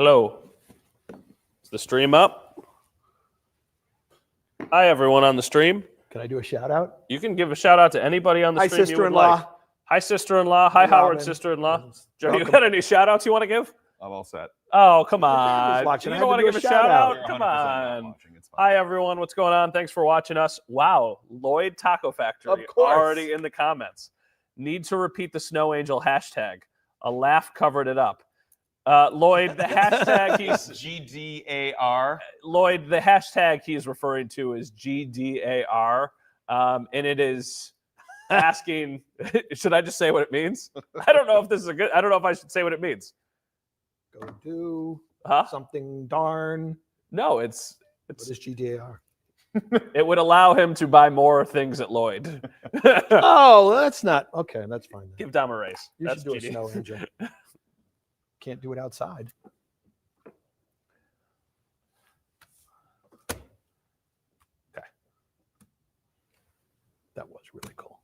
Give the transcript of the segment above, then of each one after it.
Hello. Is the stream up? Hi, everyone on the stream. Can I do a shout out? You can give a shout out to anybody on the stream. Hi, sister-in-law. Like. Hi, sister-in-law. Hi, Howard, sister-in-law. Joe, you got any shout outs you want to give? I'm all set. Oh, come on. Watching. You don't want to give a shout out? You're Come 100% on. watching. It's fine. Hi, everyone. What's going on? Thanks for watching us. Wow. Lloyd Taco Factory Of course. already in the comments. Need to repeat the Snow Angel hashtag. A laugh covered it up. Lloyd, the hashtag he's GDAR. Lloyd, the hashtag he's referring to is GDAR, and it is asking. Should I just say what it means? I don't know if this is a good. I don't know if I should say what it means. Go do Huh? something darn. No, it's What is GDAR? it would allow him to buy more things at Lloyd. Oh, that's not okay. That's fine. Then. Give Dom a raise. You That's should do a GD. snow angel. Can't do it outside. Okay. That was really cool.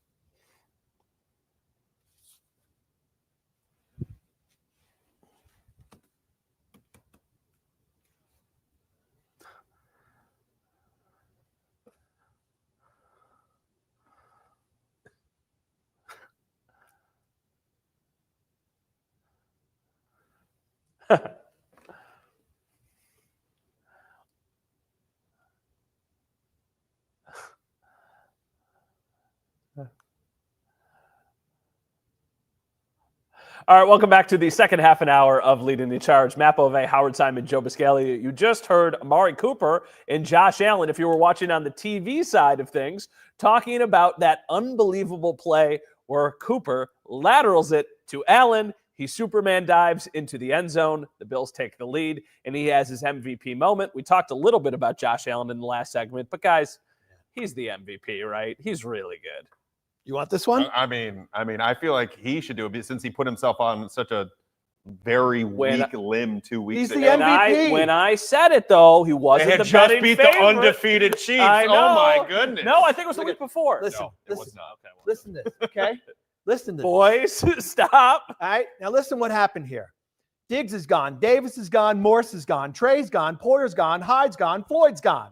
All right, welcome back to the second half an hour of Leading the Charge. Matt Bove, Howard Simon, Joe Biscaglia. You just heard Amari Cooper and Josh Allen, if you were watching on the TV side of things, talking about that unbelievable play where Cooper laterals it to Allen. He Superman dives into the end zone. The Bills take the lead, and he has his MVP moment. We talked a little bit about Josh Allen in the last segment, but guys, he's the MVP, right? He's really good. You want this one? I mean, I feel like he should do it since he put himself on such a very weak limb 2 weeks He's ago. the MVP. When I said it, though, he wasn't They had the just betting beat favorite. the undefeated Chiefs. I know. Oh my goodness! No, I think it was the Look week before. Listen, No, it was listen, not. Okay, well, listen to this, okay? Listen to this. boys, stop. All right, now listen what happened here. Diggs is gone. Davis is gone. Morse is gone. Trey's gone. Porter's gone. Hyde's gone. Floyd's gone.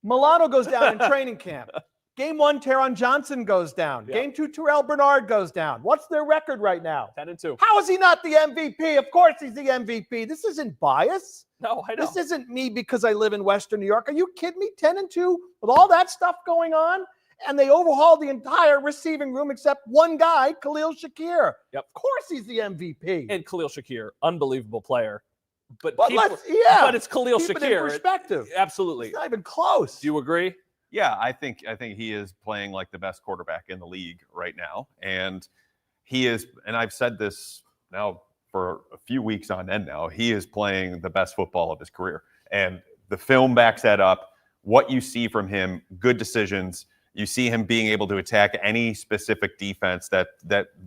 Milano goes down in training camp. Game 1, Teron Johnson goes down. Yeah. Game 2, Terrell Bernard goes down. What's their record right now? 10-2. How is he not the MVP? Of course he's the MVP. This isn't bias. No, I know. This isn't me because I live in Western New York. Are you kidding me? 10-2 with all that stuff going on? And they overhauled the entire receiving room except one guy, Khalil Shakir. Yep. Of course he's the MVP. And Khalil Shakir, unbelievable player. But But it's Khalil keep it in Shakir. perspective. Absolutely. It's not even close. Do you agree? Yeah, I think he is playing like the best quarterback in the league right now, and he is. And I've said this now for a few weeks on end. Now he is playing the best football of his career, and the film backs that up. What you see from him, good decisions. You see him being able to attack any specific defense that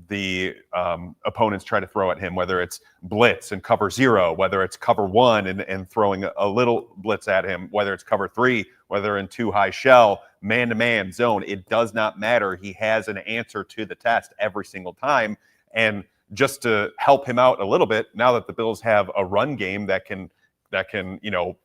the opponents try to throw at him, whether it's blitz and cover 0, whether it's cover 1 and throwing a little blitz at him, whether it's cover 3, whether in 2 high shell, man-to-man zone. It does not matter. He has an answer to the test every single time. And just to help him out a little bit, now that the Bills have a run game that can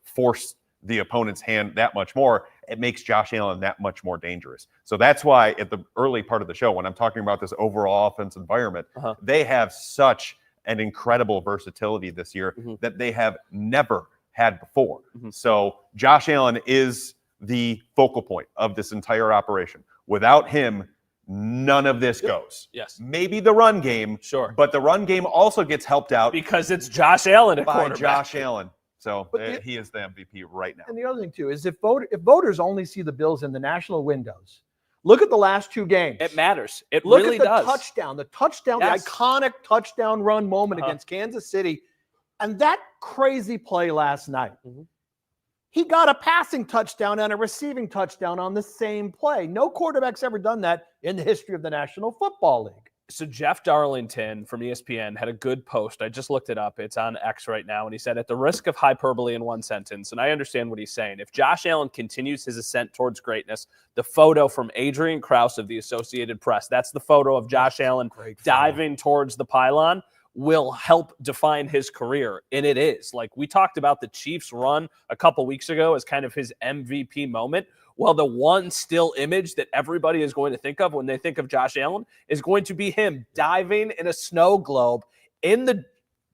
force the opponent's hand that much more, it makes Josh Allen that much more dangerous. So that's why at the early part of the show, when I'm talking about this overall offense environment, they have such an incredible versatility this year that they have never had before. So Josh Allen is the focal point of this entire operation. Without him, none of this goes. Yes. Maybe the run game, Sure. but the run game also gets helped out Because it's Josh Allen at by quarterback. Josh Allen. So But he is the MVP right now. And the other thing, too, is if voters only see the Bills in the national windows, look at the last 2 games. It matters. It Look really at the does. touchdown, Yes. the iconic touchdown run moment against Kansas City. And that crazy play last night. He got a passing touchdown and a receiving touchdown on the same play. No quarterback's ever done that in the history of the National Football League. So Jeff Darlington from ESPN had a good post. I just looked it up. It's on X right now. And he said, at the risk of hyperbole in one sentence, and I understand what he's saying, if Josh Allen continues his ascent towards greatness, the photo from Adrian Krause of the Associated Press, that's the photo of Josh Allen diving towards the pylon, will help define his career. And it is. Like, we talked about the Chiefs run a couple weeks ago as kind of his MVP moment. Well, the one still image that everybody is going to think of when they think of Josh Allen is going to be him diving in a snow globe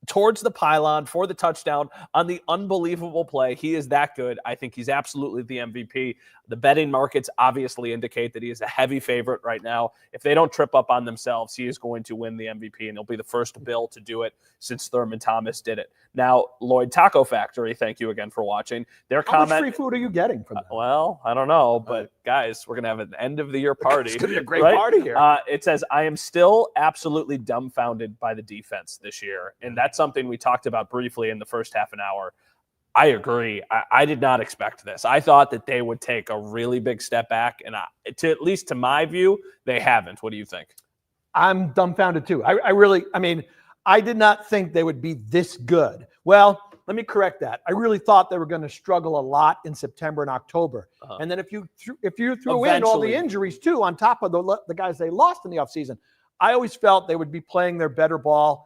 towards the pylon for the touchdown on the unbelievable play. He is that good. I think he's absolutely the MVP. The betting markets obviously indicate that he is a heavy favorite right now. If they don't trip up on themselves, he is going to win the MVP, and he'll be the first Bill to do it since Thurman Thomas did it. Now, Lloyd Taco Factory, thank you again for watching. Their How comment, much free food are you getting from that? well, I don't know, but guys, we're going to have an end-of-the-year party. It's going to be a great right? party here. It says, I am still absolutely dumbfounded by the defense this year, and that's something we talked about briefly in the first half an hour. I agree. I did not expect this. I thought that they would take a really big step back, and at least to my view, they haven't. What do you think? I'm dumbfounded too. I did not think they would be this good. Well, let me correct that. I really thought they were going to struggle a lot in September and October. And then if you threw in all the injuries too, on top of the guys they lost in the offseason, I always felt they would be playing their better ball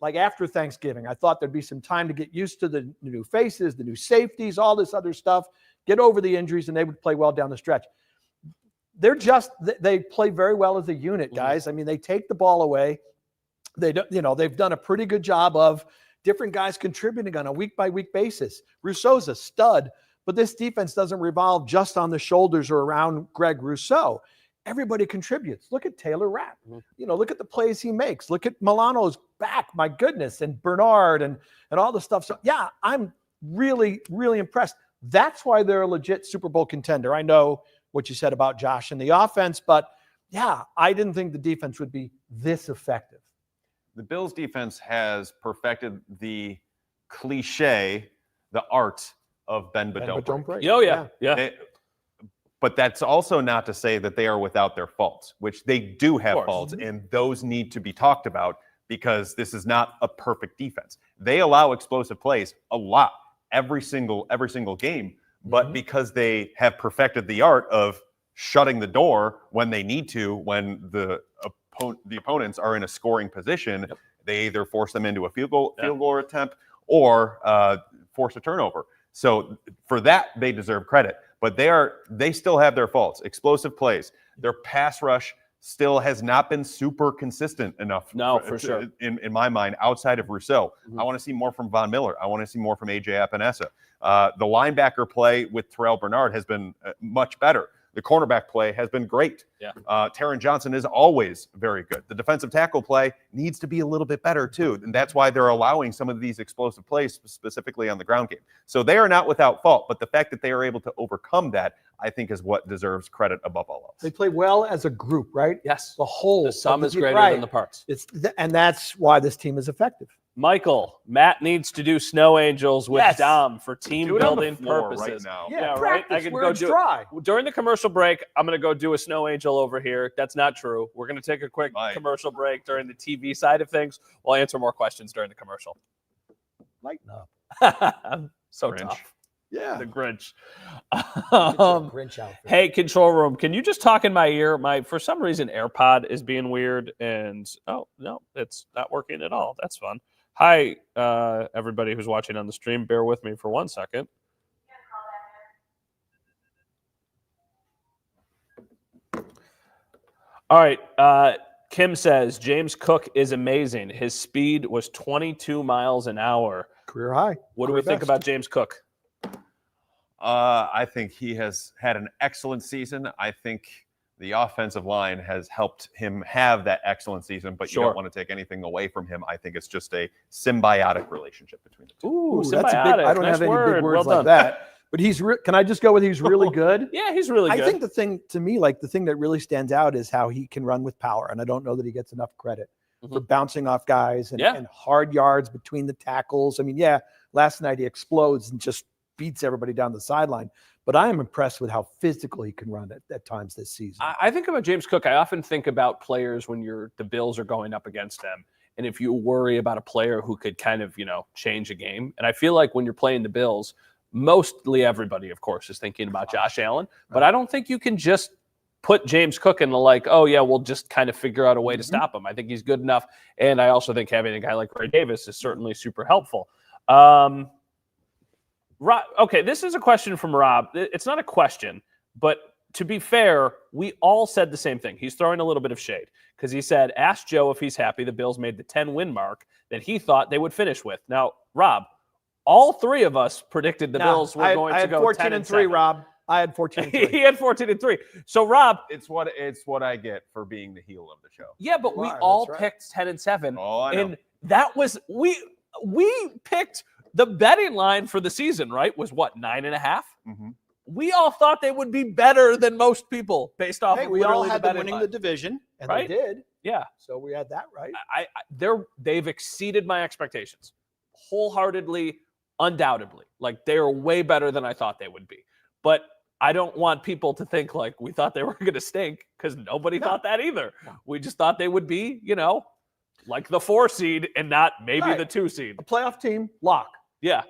like after Thanksgiving. I thought there'd be some time to get used to the new faces, the new safeties, all this other stuff, get over the injuries, and they would play well down the stretch. They play very well as a unit, guys. I mean, they take the ball away. They've done a pretty good job of different guys contributing on a week-by-week basis. Rousseau's a stud, but this defense doesn't revolve just on the shoulders or around Greg Rousseau. Everybody contributes. Look at Taylor Rapp. Look at the plays he makes. Look at Milano's back, my goodness, and Bernard and all the stuff. So, yeah, I'm really, really impressed. That's why they're a legit Super Bowl contender. I know what you said about Josh and the offense, but, yeah, I didn't think the defense would be this effective. The Bills defense has perfected the cliche, the art of bend but don't break. Oh, yeah. But that's also not to say that they are without their faults, which they do have faults, and those need to be talked about because this is not a perfect defense. They allow explosive plays a lot every single game, but because they have perfected the art of shutting the door when they need to, when the opponents are in a scoring position, they either force them into a field goal attempt or force a turnover. So for that, they deserve credit. But they still have their faults. Explosive plays. Their pass rush still has not been super consistent enough. No, for sure. In my mind, outside of Rousseau. I want to see more from Von Miller. I want to see more from A.J. Epinesa. The linebacker play with Terrell Bernard has been much better. The cornerback play has been great. Taron Johnson is always very good. The defensive tackle play needs to be a little bit better too. And that's why they're allowing some of these explosive plays specifically on the ground game. So they are not without fault, but the fact that they are able to overcome that, I think, is what deserves credit above all else. They play well as a group, right? Yes. The whole. The sum is greater than the parts. And that's why this team is effective. Michael, Matt needs to do snow angels with Dom for team building purposes. Right now. Yeah, right. I can go do dry. During the commercial break, I'm going to go do a snow angel over here. That's not true. We're going to take a quick commercial break during the TV side of things. We'll answer more questions during the commercial. Lighten up. I'm so Grinch. tough. Yeah. The Grinch. Grinch outfit. Hey, control room, can you just talk in my ear? For some reason, AirPod is being weird, and oh no, it's not working at all. That's fun. Hi, everybody who's watching on the stream. Bear with me for 1 second. All right. Kim says, James Cook is amazing. His speed was 22 miles an hour. Career high. What do we think about James Cook? I think he has had an excellent season. I think the offensive line has helped him have that excellent season, but you don't want to take anything away from him. I think it's just a symbiotic relationship between the two. Ooh, symbiotic. That's a big, I don't have any big words like that. But can I just go with he's really good? Yeah, he's really good. I think the thing that really stands out is how he can run with power. And I don't know that he gets enough credit for bouncing off guys and hard yards between the tackles. I mean, last night he explodes and just beats everybody down the sideline. But I am impressed with how physical he can run at times this season. I think about James Cook. I often think about players when the Bills are going up against them. And if you worry about a player who could kind of, change a game. And I feel like when you're playing the Bills, mostly everybody, of course, is thinking about Josh Allen. But I don't think you can just put James Cook in the oh yeah, we'll just kind of figure out a way to stop him. I think he's good enough, and I also think having a guy like Ray Davis is certainly super helpful. Rob, okay, this is a question from Rob. It's not a question, but to be fair, we all said the same thing. He's throwing a little bit of shade because he said, ask Joe if he's happy the Bills made the 10-win mark that he thought they would finish with. Now, Rob, all three of us predicted the Bills were going to go 14-3, Rob. I had 14-3. He had 14-3. So, Rob, it's what I get for being the heel of the show. Yeah, but we all picked 10-7. Oh, I know. And that was we picked the betting line for the season, right? Was what, 9.5? Mm-hmm. We all thought they would be better than most people based off of we all literally had the them betting winning line. the division, and Right? they did. Yeah. So we had that right. They've exceeded my expectations wholeheartedly, undoubtedly. Like, they are way better than I thought they would be. But I don't want people to think like we thought they were going to stink, because nobody thought that either. No. We just thought they would be, like the 4 seed and not maybe the 2 seed. A playoff team, lock. Yeah.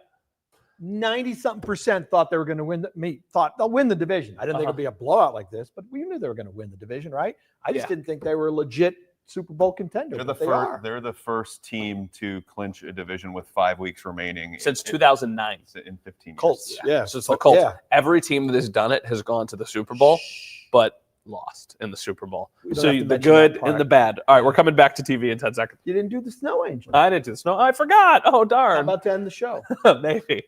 90-something% thought they were going to win. Thought they'll win the division. I didn't think it'd be a blowout like this, but we knew they were going to win the division, right? I just didn't think they were a legit Super Bowl contender. They're the first team to clinch a division with 5 weeks remaining Since 2009. In 15 years. Colts. Yeah. So it's the Colts. Yeah. Every team that has done it has gone to the Super Bowl, but lost in the Super Bowl. So the good and the bad. All right, we're coming back to TV in 10 seconds. You didn't do the snow angel. I didn't do the snow. I forgot. Oh, darn. How about to end the show? Maybe.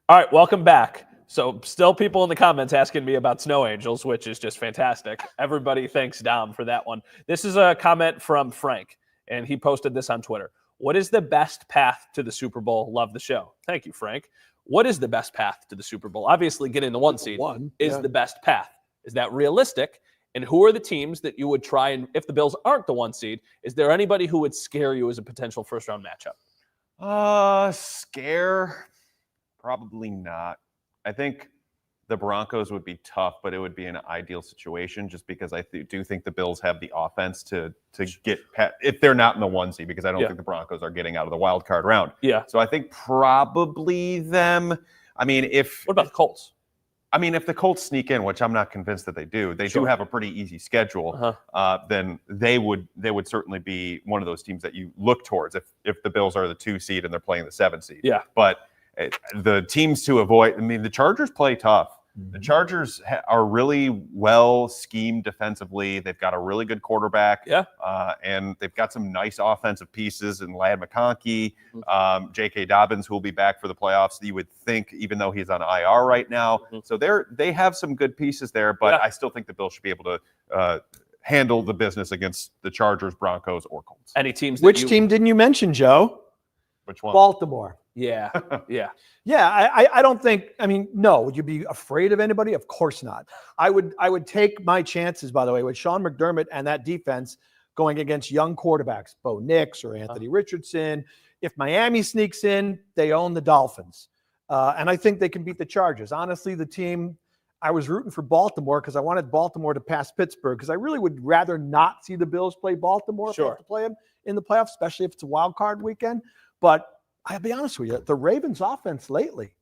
All right, welcome back. So still people in the comments asking me about snow angels, which is just fantastic. Everybody thanks Dom for that one. This is a comment from Frank, and he posted this on Twitter. What is the best path to the Super Bowl? Love the show. Thank you, Frank. What is the best path to the Super Bowl? Obviously, getting the 1 seed is the best path. Is that realistic? And who are the teams that you would try and, if the Bills aren't the 1 seed, is there anybody who would scare you as a potential first-round matchup? Scare? Probably not. I think the Broncos would be tough, but it would be an ideal situation just because I do think the Bills have the offense to get if they're not in the 1 seed, because I don't think the Broncos are getting out of the wild card round. Yeah. So I think probably them. I mean, what about the Colts? I mean, if the Colts sneak in, which I'm not convinced that they do have a pretty easy schedule. Then they would certainly be one of those teams that you look towards if the Bills are the 2 seed and they're playing the 7 seed. Yeah. But the teams to avoid, I mean, the Chargers play tough. The Chargers are really well schemed defensively. They've got a really good quarterback. Yeah. And they've got some nice offensive pieces in Ladd McConkey, J.K. Dobbins, who will be back for the playoffs, you would think, even though he's on IR right now. So they have some good pieces there, but I still think the Bills should be able to handle the business against the Chargers, Broncos, or Colts. Any teams? Which team didn't you mention, Joe? Which one? Baltimore. Yeah. Yeah. Yeah, I don't think. I mean, no. Would you be afraid of anybody? Of course not. I would take my chances, by the way, with Sean McDermott and that defense going against young quarterbacks, Bo Nix or Anthony Richardson. If Miami sneaks in, they own the Dolphins, and I think they can beat the Chargers. Honestly, the team. I was rooting for Baltimore because I wanted Baltimore to pass Pittsburgh, because I really would rather not see the Bills play Baltimore if they have to play them in the playoffs, especially if it's a wild card weekend. But I'll be honest with you, the Ravens offense lately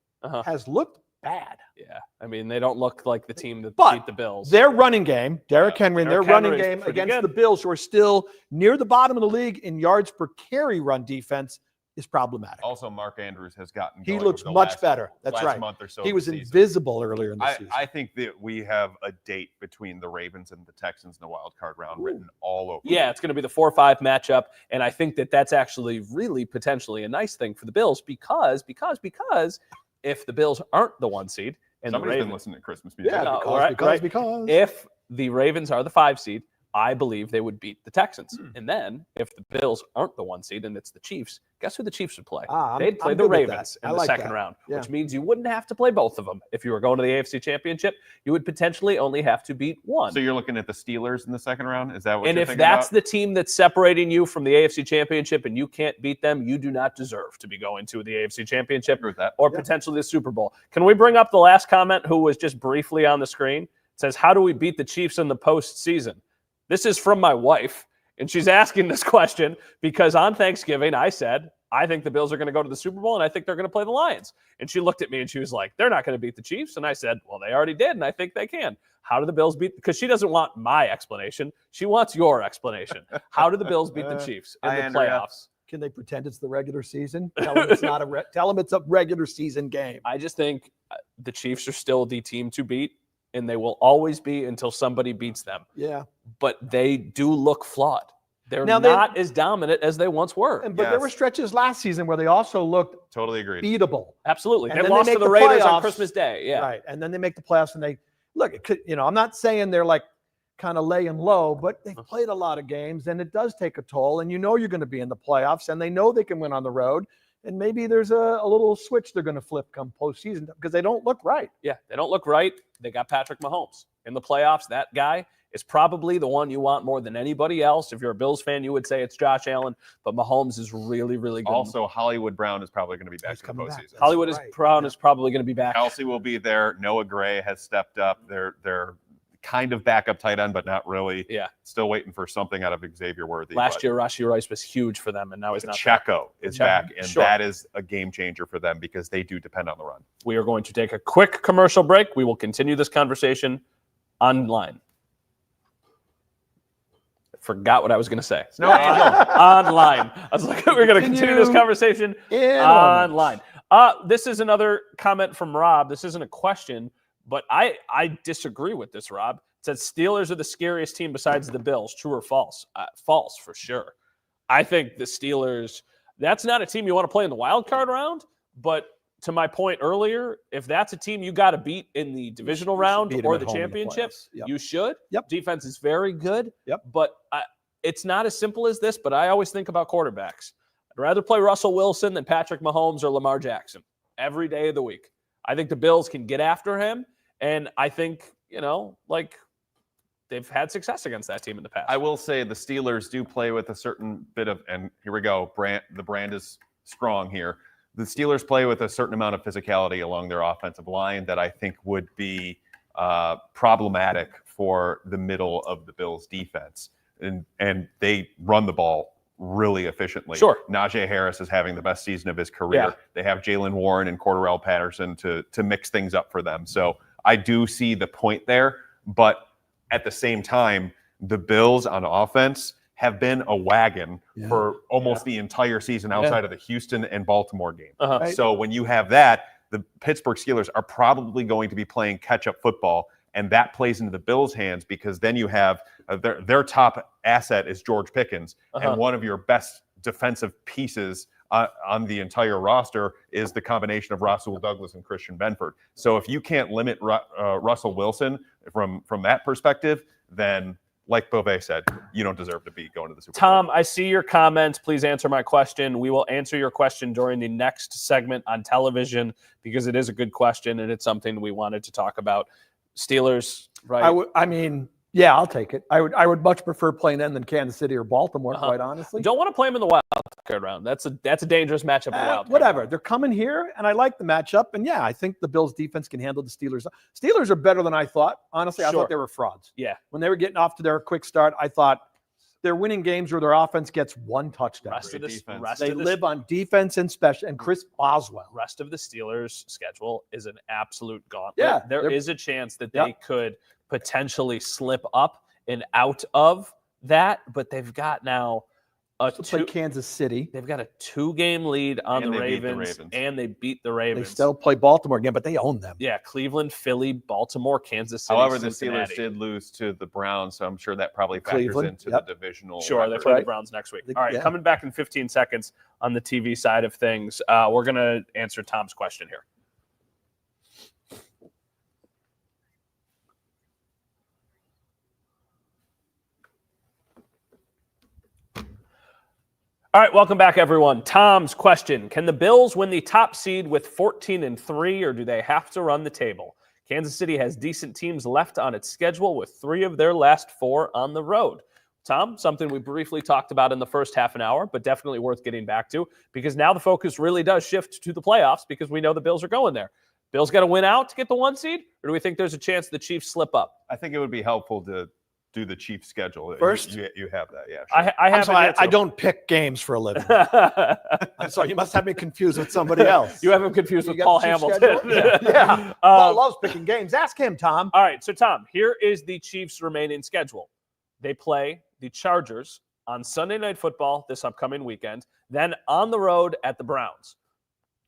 has looked bad. Yeah. I mean, they don't look like the team that beat the Bills. Their running game, Derrick Henry, and their running game against the Bills, who are still near the bottom of the league in yards per carry run defense, is problematic. Also, Mark Andrews has gotten He looks much better. That's right. Month or so he was invisible earlier in the season. I think that we have a date between the Ravens and the Texans in the wild card round written all over. Yeah, it's going to be the 4-5 matchup, and I think that that's actually really potentially a nice thing for the Bills because if the Bills aren't the 1 seed and somebody's the Ravens been listening to Christmas music. Yeah, because if the Ravens are the 5 seed, I believe they would beat the Texans. And then if the Bills aren't the 1 seed and it's the Chiefs, guess who the Chiefs would play? They'd play the Ravens in the second round, which means you wouldn't have to play both of them. If you were going to the AFC Championship, you would potentially only have to beat one. So you're looking at the Steelers in the second round? Is that what and you're if thinking that's about? the team that's separating you from the AFC Championship and you can't beat them, you do not deserve to be going to the AFC Championship or potentially the Super Bowl. Can we bring up the last comment who was just briefly on the screen? It says, how do we beat the Chiefs in the postseason? This is from my wife, and she's asking this question because on Thanksgiving I said I think the Bills are going to go to the Super Bowl, and I think they're going to play the Lions. And she looked at me and she was like, they're not going to beat the Chiefs. And I said, well, they already did, and I think they can. How do the Bills beat? Because she doesn't want my explanation. She wants your explanation. How do the Bills beat the Chiefs in the playoffs? Can they pretend it's the regular season? Tell them it's not tell them it's a regular season game. I just think the Chiefs are still the team to beat, and they will always be until somebody beats them. Yeah. But they do look flawed. They're not as dominant as they once were. But there were stretches last season where they also looked totally agreed. beatable. Absolutely. And they then lost they to make the the Raiders playoffs. on Christmas Day. Yeah. Right. And then they make the playoffs and they look, it could, I'm not saying they're like kind of laying low, but they've played a lot of games and it does take a toll. And you're going to be in the playoffs and they know they can win on the road. And maybe there's a little switch they're going to flip come postseason because they don't look right. Yeah, they don't look right. They got Patrick Mahomes. In the playoffs, that guy is probably the one you want more than anybody else. If you're a Bills fan, you would say it's Josh Allen, but Mahomes is really, really good. Also, Hollywood Brown is probably going to be back in the postseason. Hollywood Brown is probably going to be back. Kelsey will be there. Noah Gray has stepped up. They're kind of backup tight end, but not really. Yeah. Still waiting for something out of Xavier Worthy. Last year, Rashee Rice was huge for them, and now he's not. Pacheco is back, and that is a game changer for them because they do depend on the run. We are going to take a quick commercial break. We will continue this conversation online. Forgot what I was going to say. No, online. I was like, we're going to continue this conversation online. This is another comment from Rob. This isn't a question, but I disagree with this, Rob. It says Steelers are the scariest team besides the Bills. True or false? False, for sure. I think the Steelers, that's not a team you want to play in the wild card round, but to my point earlier, if that's a team you got to beat in the divisional round or the championship, you should. Yep. Defense is very good. Yep. But it's not as simple as this, but I always think about quarterbacks. I'd rather play Russell Wilson than Patrick Mahomes or Lamar Jackson every day of the week. I think the Bills can get after him, and I think, they've had success against that team in the past. I will say the Steelers do play with a certain bit of, and here we go, the brand is strong here. The Steelers play with a certain amount of physicality along their offensive line that I think would be problematic for the middle of the Bills' defense. And they run the ball really efficiently. Sure. Najee Harris is having the best season of his career. Yeah. They have Jalen Warren and Cordarrelle Patterson to mix things up for them. So I do see the point there, but at the same time, the Bills on offense have been a wagon for almost the entire season outside of the Houston and Baltimore game. Right. So when you have that, the Pittsburgh Steelers are probably going to be playing catch-up football, and that plays into the Bills' hands because then you have their top asset is George Pickens, and one of your best defensive pieces on the entire roster is the combination of Rasul Douglas and Christian Benford. So if you can't limit Russell Wilson from that perspective, then like Beauvais said, you don't deserve to be going to the Super Bowl. Tom, I see your comments. Please answer my question. We will answer your question during the next segment on television because it is a good question and it's something we wanted to talk about. Steelers, right? I'll take it. I would much prefer playing them than Kansas City or Baltimore, quite honestly. Don't want to play them in the wild card round. That's a dangerous matchup in the wild card whatever. round. They're coming here, and I like the matchup. And I think the Bills' defense can handle the Steelers. Steelers are better than I thought. Honestly, I thought they were frauds. Yeah. When they were getting off to their quick start, I thought they're winning games where their offense gets one touchdown. They live on defense and special. And Chris Boswell. Rest of the Steelers' schedule is an absolute gauntlet. Yeah, there is a chance that they could potentially slip up and out of that, but they've got now play Kansas City. They've got a 2-game lead on the Ravens, and they beat the Ravens. They still play Baltimore again, but they own them. Yeah, Cleveland, Philly, Baltimore, Kansas City. However, Cincinnati. The Steelers did lose to the Browns, so I'm sure that probably factors into the divisional. Sure, they play the Browns next week. All right, coming back in 15 seconds on the TV side of things, we're going to answer Tom's question here. All right, welcome back, everyone. Tom's question: can the Bills win the top seed with 14-3, or do they have to run the table? Kansas City has decent teams left on its schedule with 3 of their last 4 on the road. Tom, something we briefly talked about in the first half an hour, but definitely worth getting back to because now the focus really does shift to the playoffs because we know the Bills are going there. Bills got to win out to get the 1 seed, or do we think there's a chance the Chiefs slip up? I think it would be helpful to do the Chiefs schedule. First? You have that, yeah. Sure. I have an answer. I don't pick games for a living. I'm sorry, you must have me confused with somebody else. You have him confused with got Paul the Chiefs Hamilton. schedule? Yeah. Paul loves picking games. Ask him, Tom. All right, so Tom, here is the Chiefs' remaining schedule. They play the Chargers on Sunday Night Football this upcoming weekend, then on the road at the Browns.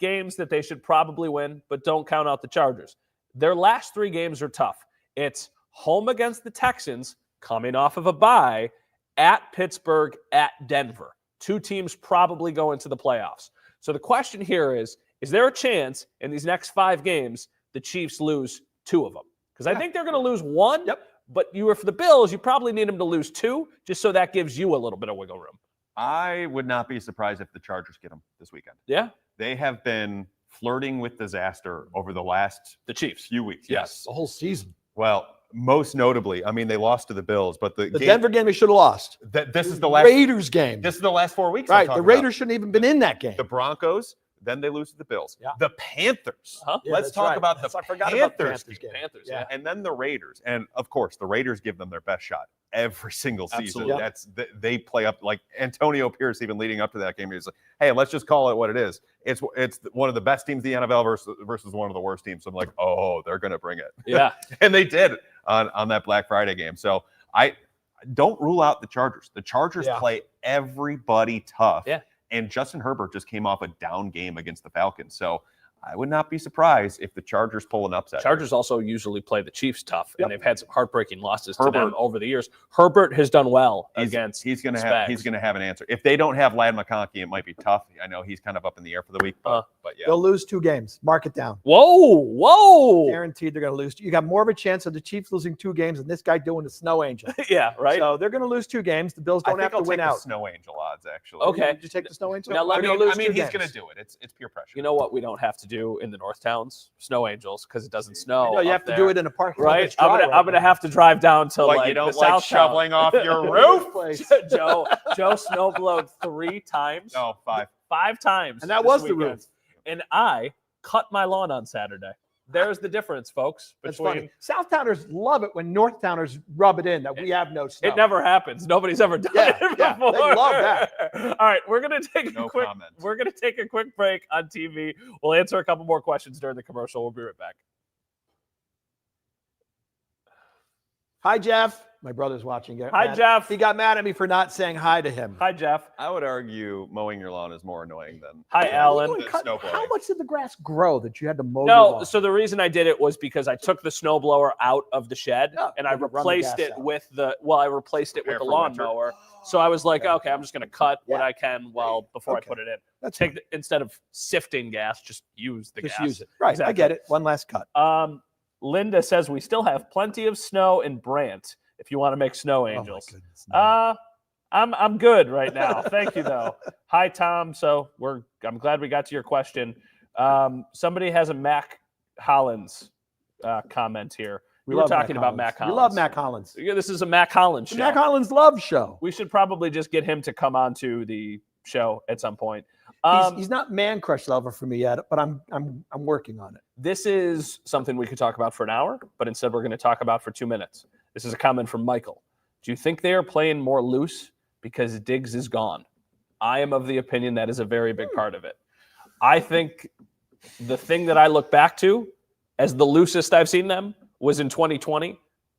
Games that they should probably win, but don't count out the Chargers. Their last 3 games are tough. It's home against the Texans, coming off of a bye, at Pittsburgh, at Denver. 2 teams probably go into the playoffs. So the question here is there a chance in these next 5 games the Chiefs lose 2 of them? Because I think they're going to lose 1, but for the Bills, you probably need them to lose 2, just so that gives you a little bit of wiggle room. I would not be surprised if the Chargers get them this weekend. Yeah? They have been flirting with disaster over the last The Chiefs. few weeks. Yes. The whole season. Well, most notably, I mean, they lost to the Bills, but the Denver game they should have lost. This is the last Raiders game. This is the last 4 weeks. Right. The Raiders shouldn't even been in that game. The Broncos, then they lose to the Bills. Yeah. The Panthers. Yeah, Let's that's talk right. about the I forgot Panthers. about the Panthers game. Panthers, Yeah. And then the Raiders. And of course, the Raiders give them their best shot every single season. Absolutely. They play up like Antonio Pierce, even leading up to that game. He's like, hey, let's just call it what it is. It's one of the best teams in the NFL versus one of the worst teams. So I'm like, oh, they're going to bring it. Yeah. And they did on that Black Friday game. So I don't rule out the Chargers. The Chargers play everybody tough. Yeah. And Justin Herbert just came off a down game against the Falcons. So I would not be surprised if the Chargers pull an upset. Chargers also usually play the Chiefs tough, and they've had some heartbreaking losses to Herbert. them over the years. Herbert has done well against He's going to Spags. have an answer. If they don't have Lad McConkey, it might be tough. I know he's kind of up in the air for the week, but yeah. They'll lose 2 games. Mark it down. Whoa. Guaranteed they're going to lose. You got more of a chance of the Chiefs losing 2 games than this guy doing the snow angel. Yeah, right. So they're going to lose 2 games. The Bills don't have to win out. The snow angel odds, actually. Okay. Did you take the snow angel? Now, let me- I mean, he's going to do it. It's peer pressure. You know what we don't have to do in the North Towns? Snow angels, because it doesn't snow. No, you have to do it in a parking lot. Right? that's dry I'm gonna have to drive down to Like, like you don't the like South shoveling Town. off your roof? place. Joe snowblowed 3 times. No, 5. 5 times. And that this was the weekend. roof. And I cut my lawn on Saturday. There's the difference, folks. That's Between funny. Southtowners love it when Northtowners rub it in that we have no snow. it never happens. Nobody's ever done Yeah, it yeah, before. they love that. All right, we're gonna take No a quick. comment. We're gonna take a quick break on TV. We'll answer a couple more questions during the commercial. We'll be right back. Hi, Jeff. My brother's watching. Hi, Jeff. He got mad at me for not saying hi to him. Hi, Jeff. I would argue mowing your lawn is more annoying than. Hi, Alan. How snowblowing. much did the grass grow that you had to mow? your No, lawn? so the reason I did it was because I took the snowblower out of the shed and I you run the replaced gas it out. with I replaced it with Prepare the for winter. lawnmower. So I was like, okay, I'm just gonna cut what I can before Okay. I put it in. That's Instead of sifting gas, just use the just gas. use it. Right, Exactly. I get it. One last cut. Linda says we still have plenty of snow in Brant if you want to make snow angels. goodness, no. I'm good right now. Thank you though. Hi Tom. So I'm glad we got to your question. Somebody has a Mac Hollins comment here. We were love talking about Mac Hollins. We love Mac Hollins. Yeah, this is a Mac Hollins show. The Mac Hollins love show. We should probably just get him to come on to the show at some point. He's not man crush lover for me yet, but I'm working on it. This is something we could talk about for an hour, but instead we're going to talk about for 2 minutes. This is a comment from Michael. Do you think they are playing more loose because Diggs is gone? I am of the opinion that is a very big part of it. I think the thing that I look back to as the loosest I've seen them was in 2020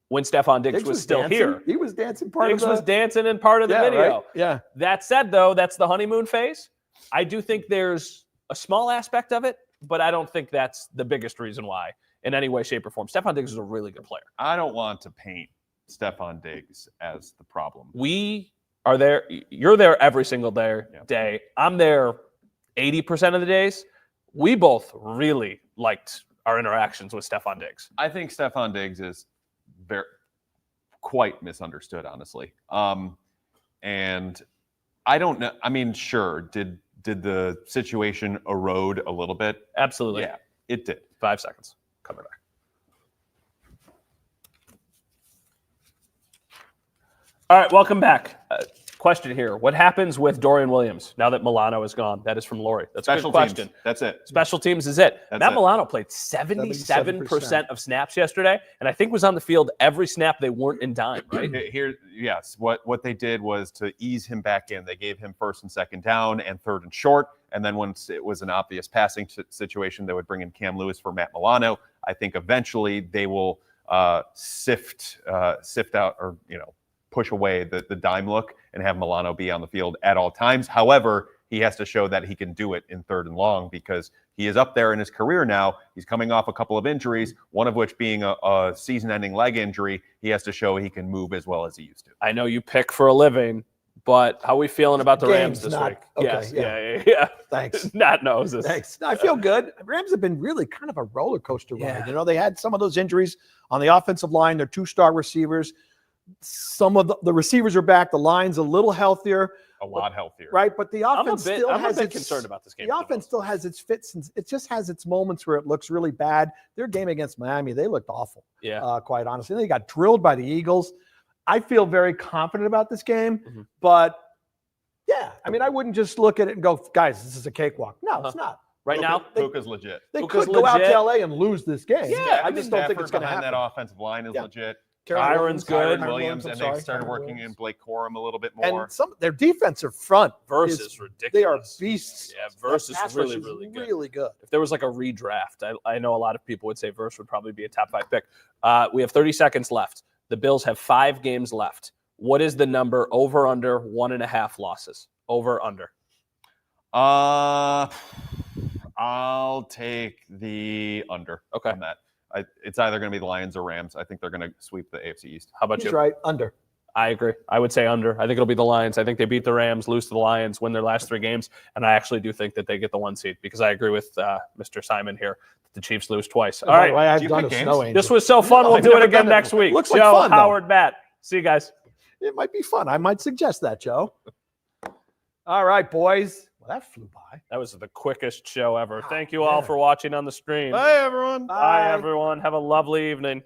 when Stephon Diggs was still dancing. here. He was dancing Diggs was dancing in part of the video. Right? Yeah. That said, though, that's the honeymoon phase. I do think there's a small aspect of it, but I don't think that's the biggest reason why in any way, shape, or form. Stephon Diggs is a really good player. I don't want to paint Stephon Diggs as the problem. We are there. You're there every single day. I'm there 80% of the days. We both really liked our interactions with Stephon Diggs. I think Stephon Diggs is quite misunderstood, honestly. And I don't know. I mean, sure, did the situation erode a little bit? Absolutely. Yeah, it did. 5 seconds. Coming back. All right, welcome back. Question here. What happens with Dorian Williams now that Milano is gone? That is from Lori. That's a good question. That's it. Special teams is it. That's Matt it. Milano played 77% of snaps yesterday, and I think was on the field every snap they weren't in dime, right? Yes. What they did was to ease him back in. They gave him 1st and 2nd down and 3rd and short. And then once it was an obvious passing situation, they would bring in Cam Lewis for Matt Milano. I think eventually they will sift out or, push away the dime look and have Milano be on the field at all times. However, he has to show that he can do it in 3rd and long because he is up there in his career now. He's coming off a couple of injuries, one of which being a season-ending leg injury. He has to show he can move as well as he used to. I know you pick for a living, but how are we feeling about the Rams this week? Okay, yes, yeah. Thanks. Not noses. Thanks. I feel good. Rams have been really kind of a roller coaster ride. Yeah. They had some of those injuries on the offensive line. Their 2-star receivers. Some of the receivers are back. The line's a little healthier. A lot healthier. Right, but the offense still has its concerned about this game. The offense still has its fits, and it just has its moments where it looks really bad. Their game against Miami, they looked awful. Yeah. Quite honestly. They got drilled by the Eagles. I feel very confident about this game, but yeah, I wouldn't just look at it and go, guys, this is a cakewalk. No, it's not. Right now, Puka's legit. They Puka's could go out legit. to LA and lose this game. Yeah, I just don't think it's going to happen. That offensive line is legit. Kyron's good. Kyron Williams, and they started working in Blake Corum a little bit more. And their defensive front Verse is ridiculous. They are beasts. Yeah, Verse is Pass rush really, really good. Really good. If there was like a redraft, I know a lot of people would say Verse would probably be a top 5 pick. We have 30 seconds left. The Bills have 5 games left. What is the number over under 1.5 losses? Over under. I'll take the under on that. It's either going to be the Lions or Rams. I think they're going to sweep the AFC East. How about He's you? right. Under. I agree. I would say under. I think it'll be the Lions. I think they beat the Rams, lose to the Lions, win their last 3 games, and I actually do think that they get the 1 seed because I agree with Mr. Simon here. The Chiefs lose twice. All right. I've done a snow angel. This was so fun. We'll do it again next week. Looks Joe, like fun, though. Howard, Matt. See you guys. It might be fun. I might suggest that, Joe. All right, boys. Well, that flew by. That was the quickest show ever. Thank you all for watching on the stream. Bye, everyone. Bye, everyone. Have a lovely evening.